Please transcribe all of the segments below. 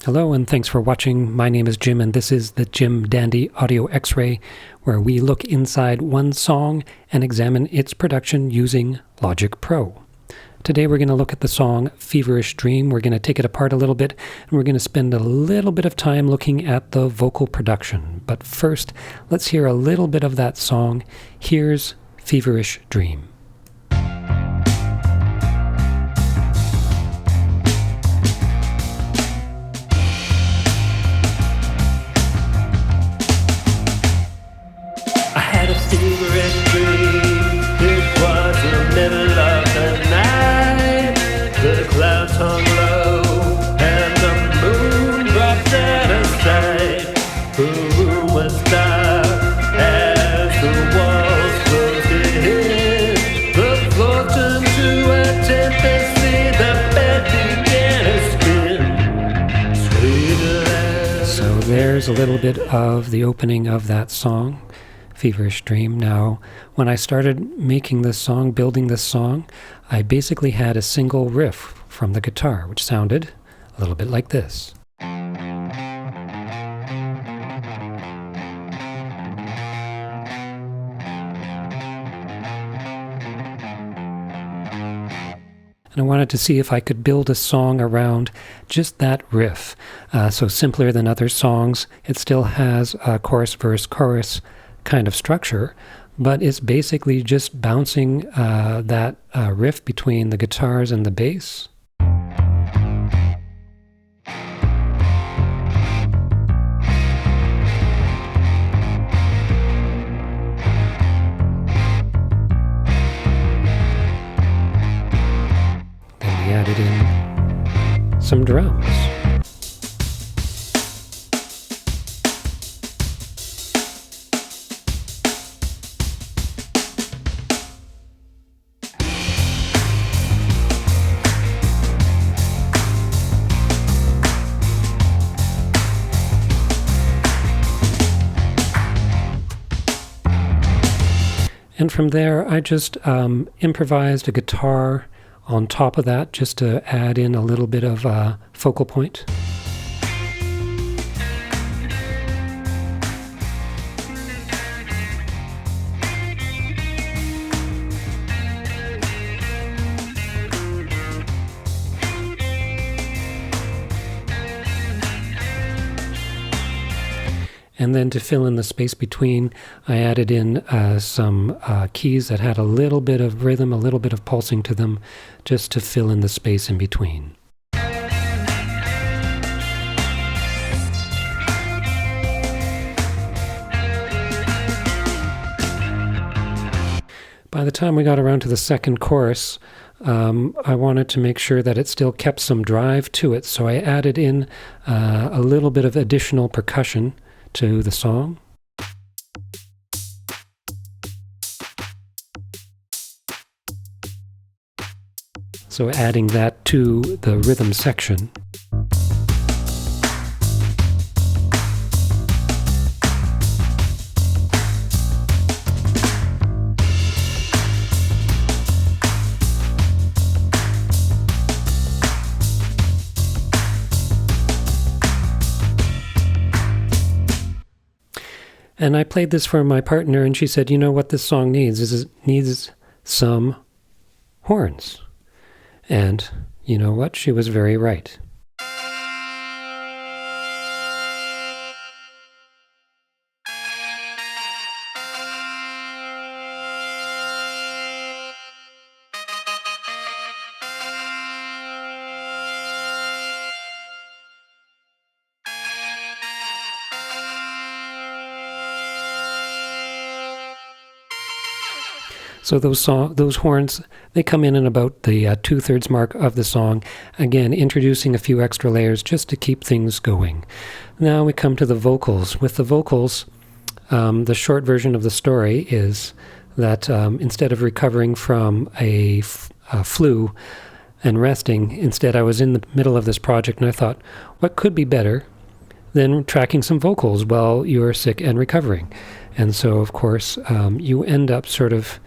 Hello and thanks for watching. My name is Jim and this is the Jim Dandy Audio X-Ray, where we look inside one song and examine its production using Logic Pro. Today we're going to look at the song Feverish Dream. We're going to take it apart a little bit and we're going to spend a little bit of time looking at the vocal production. But first, let's hear a little bit of that song. Here's Feverish Dream. Feverish dream, it was the middle of the night. The clouds hung low and the moon dropped out of sight. The room was dark as the walls closed in. The floor turned to a tempest, the bed began to spin. Sweet. So there's a little bit of the opening of that song, Feverish Dream. Now, when I started making this song, building this song, I basically had a single riff from the guitar, which sounded a little bit like this. And I wanted to see if I could build a song around just that riff. So simpler than other songs, it still has a chorus, verse, chorus kind of structure, but it's basically just bouncing that riff between the guitars and the bass. Then we added in some drums. And from there, I just improvised a guitar on top of that just to add in a little bit of focal point. And then to fill in the space between, I added in some keys that had a little bit of rhythm, a little bit of pulsing to them, just to fill in the space in between. By the time we got around to the second chorus, I wanted to make sure that it still kept some drive to it, so I added in a little bit of additional percussion to the song. So adding that to the rhythm section. And I played this for my partner, and she said, you know what this song needs is it needs some horns. And you know what? She was very right. So those horns, they come in about the 2/3 mark of the song, again introducing a few extra layers just to keep things going. Now we come to the vocals. With the vocals, the short version of the story is that instead of recovering from a flu and resting, instead I was in the middle of this project and I thought, what could be better than tracking some vocals while you're sick and recovering? And so, of course, you end up sort of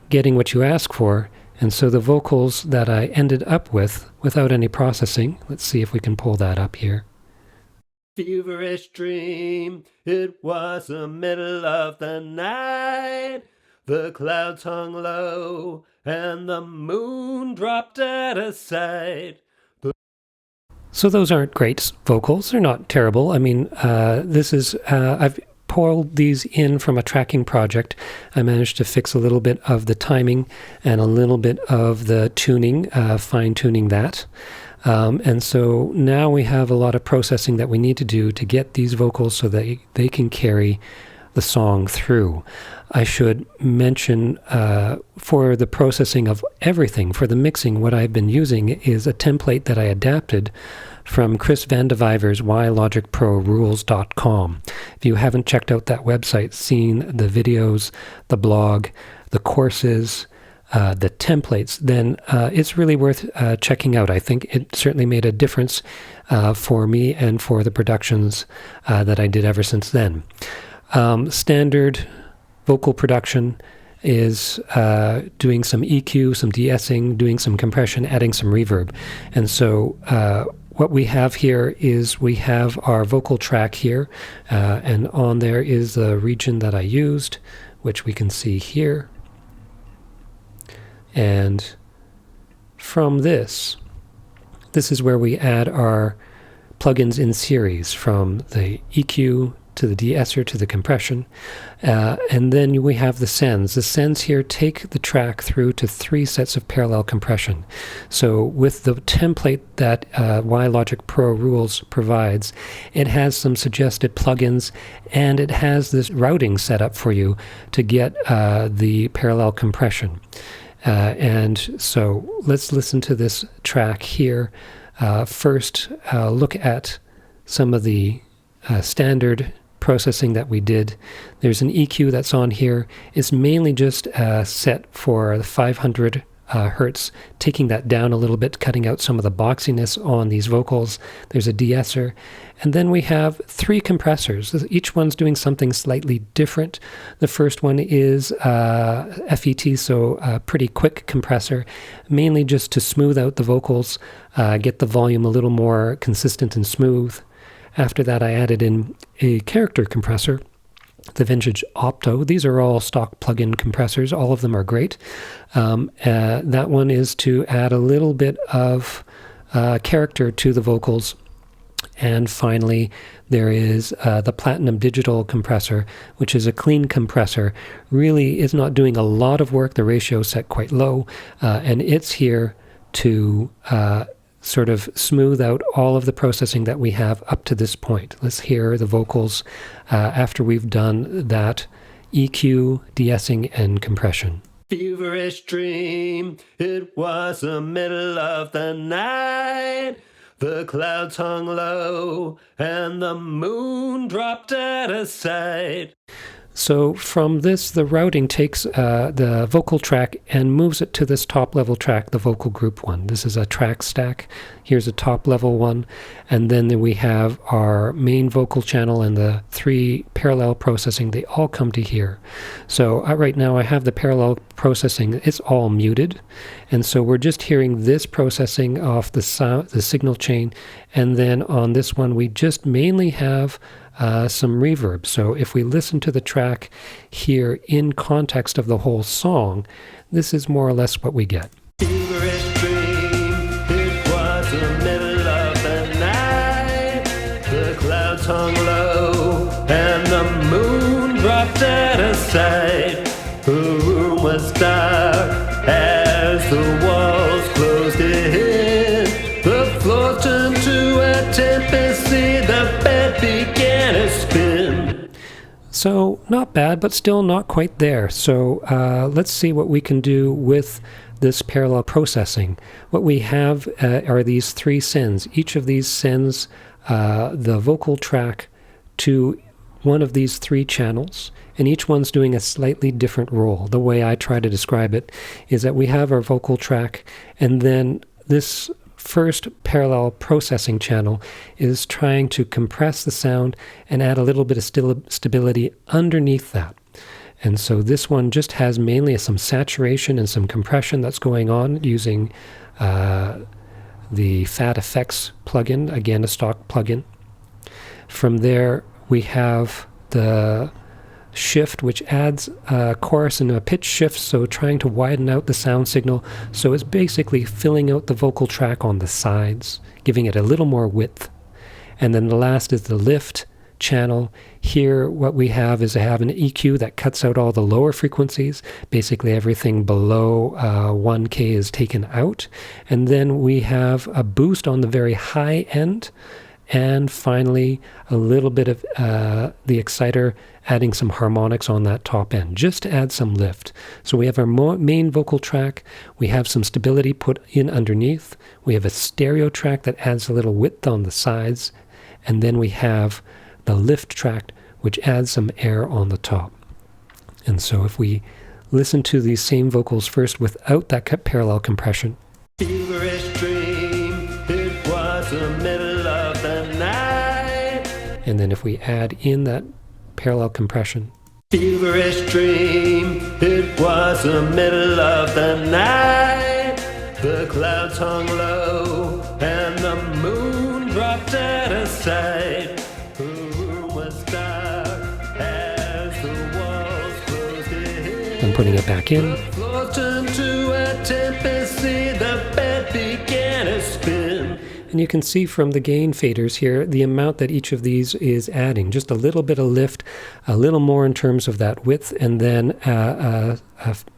getting what you ask for. And so the vocals that I ended up with, without any processing, let's see if we can pull that up here. Feverish dream, it was the middle of the night. The clouds hung low, and the moon dropped out of sight. So those aren't great vocals. They're not terrible. I mean, I've pulled these in from a tracking project. I managed to fix a little bit of the timing and a little bit of the tuning, fine-tuning that. And so now we have a lot of processing that we need to do to get these vocals so that they can carry the song through. I should mention for the processing of everything, for the mixing, what I've been using is a template that I adapted from Chris Vandeviver's wylogicprorules.com. If you haven't checked out that website, seen the videos, the blog, the courses, the templates, then it's really worth checking out. I think it certainly made a difference for me and for the productions that I did ever since then. Standard vocal production is doing some EQ, some de-essing, doing some compression, adding some reverb. And so what we have here is we have our vocal track here, and on there is the region that I used, which we can see here. And from this is where we add our plugins in series, from the EQ to the de-esser to the compression. And then we have the sends. The sends here take the track through to 3 sets of parallel compression. So with the template that Logic Pro Rules provides, it has some suggested plugins, and it has this routing set up for you to get the parallel compression. And so let's listen to this track here. First, look at some of the standard processing that we did. There's an EQ that's on here. It's mainly just set for the 500 hertz, taking that down a little bit, cutting out some of the boxiness on these vocals. There's a de-esser. And then we have 3 compressors. Each one's doing something slightly different. The first one is FET, so a pretty quick compressor, mainly just to smooth out the vocals, get the volume a little more consistent and smooth. After that, I added in a character compressor, the Vintage Opto. These are all stock plug-in compressors. All of them are great. That one is to add a little bit of character to the vocals. And finally, there is the Platinum Digital compressor, which is a clean compressor. Really is not doing a lot of work. The ratio is set quite low, and it's here to sort of smooth out all of the processing that we have up to this point. Let's hear the vocals after we've done that EQ, de-essing, and compression. Feverish dream, it was the middle of the night. The clouds hung low, and the moon dropped out of sight. So from this, the routing takes the vocal track and moves it to this top level track, the vocal group one. This is a track stack. Here's a top level one. And then we have our main vocal channel and the 3 parallel processing. They all come to here. So right now I have the parallel processing. It's all muted. And so we're just hearing this processing off the signal chain. And then on this one, we just mainly have some reverb. So if we listen to the track here in context of the whole song, this is more or less what we get. Feverish dream, it was the middle of the night. The clouds hung low, and the moon dropped out of sight. The room was dark as the walls closed in. The floor turned to a tempest, the bed began to spin. So not bad, but still not quite there. So let's see what we can do with this parallel processing. What we have are these 3 sends. Each of these sends the vocal track to one of these 3 channels, and each one's doing a slightly different role. The way I try to describe it is that we have our vocal track, and then this first parallel processing channel is trying to compress the sound and add a little bit of stability underneath that. And so this one just has mainly some saturation and some compression that's going on using the Fat Effects plugin, again a stock plugin. From there, we have the shift, which adds a chorus and a pitch shift, so trying to widen out the sound signal. So it's basically filling out the vocal track on the sides, giving it a little more width. And then the last is the lift channel. Here what we have is an EQ that cuts out all the lower frequencies. Basically everything below 1K is taken out. And then we have a boost on the very high end. And finally, a little bit of the exciter, adding some harmonics on that top end, just to add some lift. So we have our main vocal track. We have some stability put in underneath. We have a stereo track that adds a little width on the sides. And then we have the lift track, which adds some air on the top. And so if we listen to these same vocals first without that parallel compression. Feverish dream, it was the middle of the night. And then if we add in that parallel compression. Feverish dream, it was the middle of the night. The clouds hung low and the moon dropped out of sight. The room was dark as the walls closed in. I'm putting it back in. The floor turned to a tempest, the bed began to spin. And you can see from the gain faders here the amount that each of these is adding. Just a little bit of lift, a little more in terms of that width, and then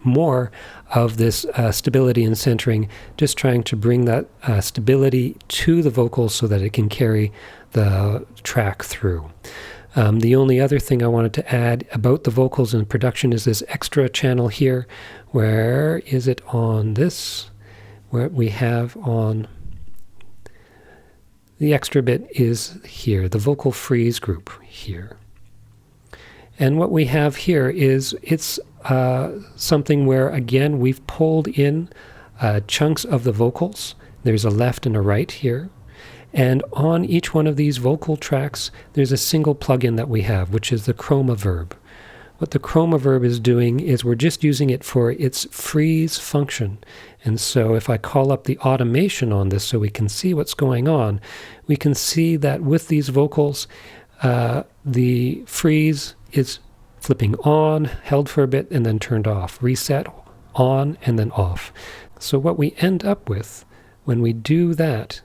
more of this stability and centering, just trying to bring that stability to the vocals so that it can carry the track through. The only other thing I wanted to add about the vocals and production is this extra channel here. Where is it on this? Where we have on... The extra bit is here, the vocal freeze group here. And what we have here is it's something where, again, we've pulled in chunks of the vocals. There's a left and a right here. And on each one of these vocal tracks, there's a single plugin that we have, which is the chroma verb. What the chroma verb is doing is we're just using it for its freeze function. And so if I call up the automation on this so we can see what's going on, we can see that with these vocals, the freeze is flipping on, held for a bit, and then turned off. Reset, on, and then off. So what we end up with when we do that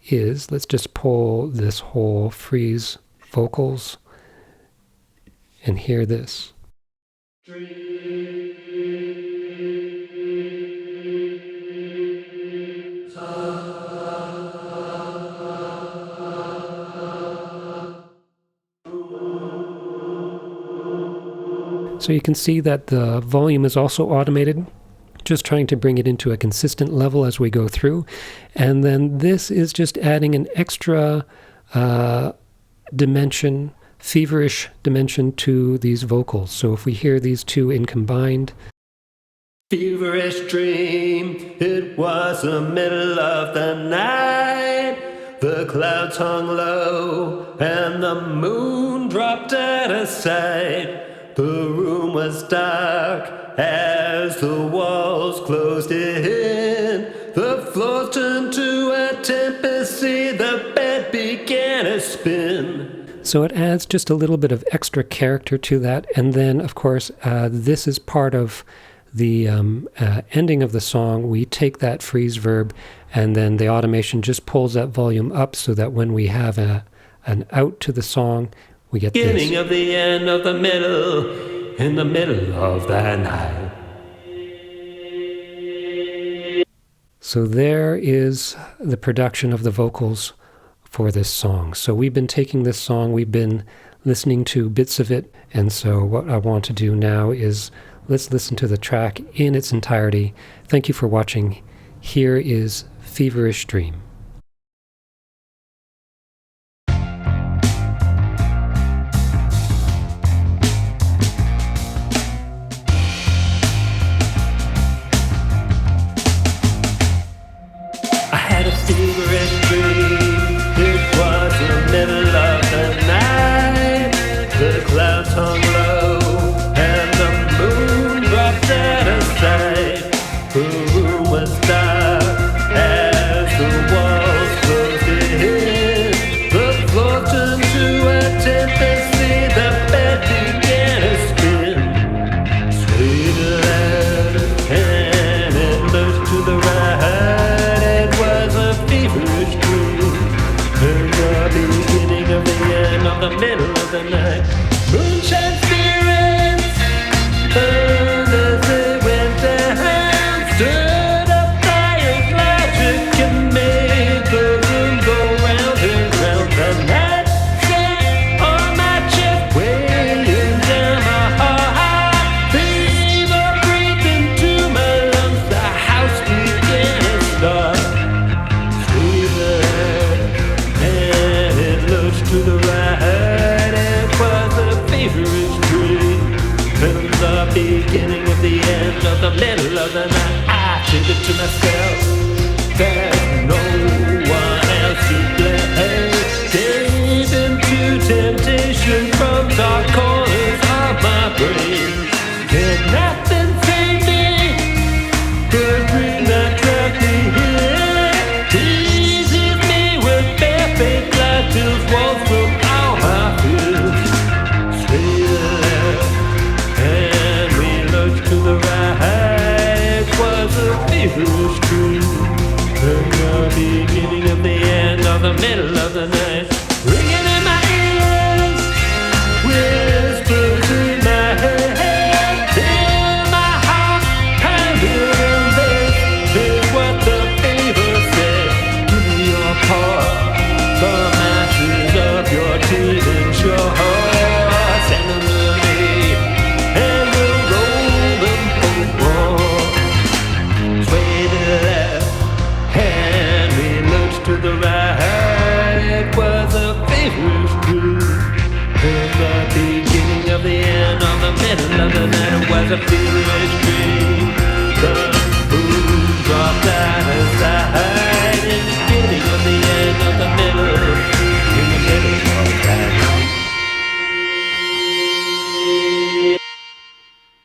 is, let's just pull this whole freeze vocals and hear this. So you can see that the volume is also automated, just trying to bring it into a consistent level as we go through. And then this is just adding an extra dimension, feverish dimension to these vocals. So if we hear these two in combined. Feverish dream, it was the middle of the night. The clouds hung low and the moon dropped out of sight. The room was dark as the walls closed in. The floor turned to a tempest, the bed began to spin. So it adds just a little bit of extra character to that. And then, of course, this is part of the ending of the song. We take that freeze verb, and then the automation just pulls that volume up so that when we have an out to the song, we get this. Beginning of the end of the middle, in the middle of the night. So there is the production of the vocals for this song. So we've been taking this song, we've been listening to bits of it, and so what I want to do now is let's listen to the track in its entirety. Thank you for watching. Here is Feverish Dream. I had a feverish dream, it was the middle of the night. The clouds hung low and the moon dropped out of sight. The room was dark as the the middle of the night. Moonshine spirits burned as they went down, stirred up fires, logic, and made the room go round and round. The night set on my chest, weighing down my heart. Fever breathing to my lungs, the house began to start. And it looks to the right, it was a feverish dream. From the beginning of the end of the middle of the night, I think it to myself, there's no one else to blame. Gave into temptation from dark corners of my brain. Can nothing save me? The dream that trapped me here teases me with bare fake light, fills walls from all my fears. Straight left, and we looked to the right. It was a feverish dream. From the beginning of the end of the middle of the night, ringing in my ears, whispers in my head, in my heart, pounding, and this is what the fever said. Give me your part, the masses of your teeth and shore. Send them to me, and we'll roll them for war. Sway to the left, and we looked to the right. It was a feverish dream. From the beginning of the end, on the middle of the night, it was a feverish dream.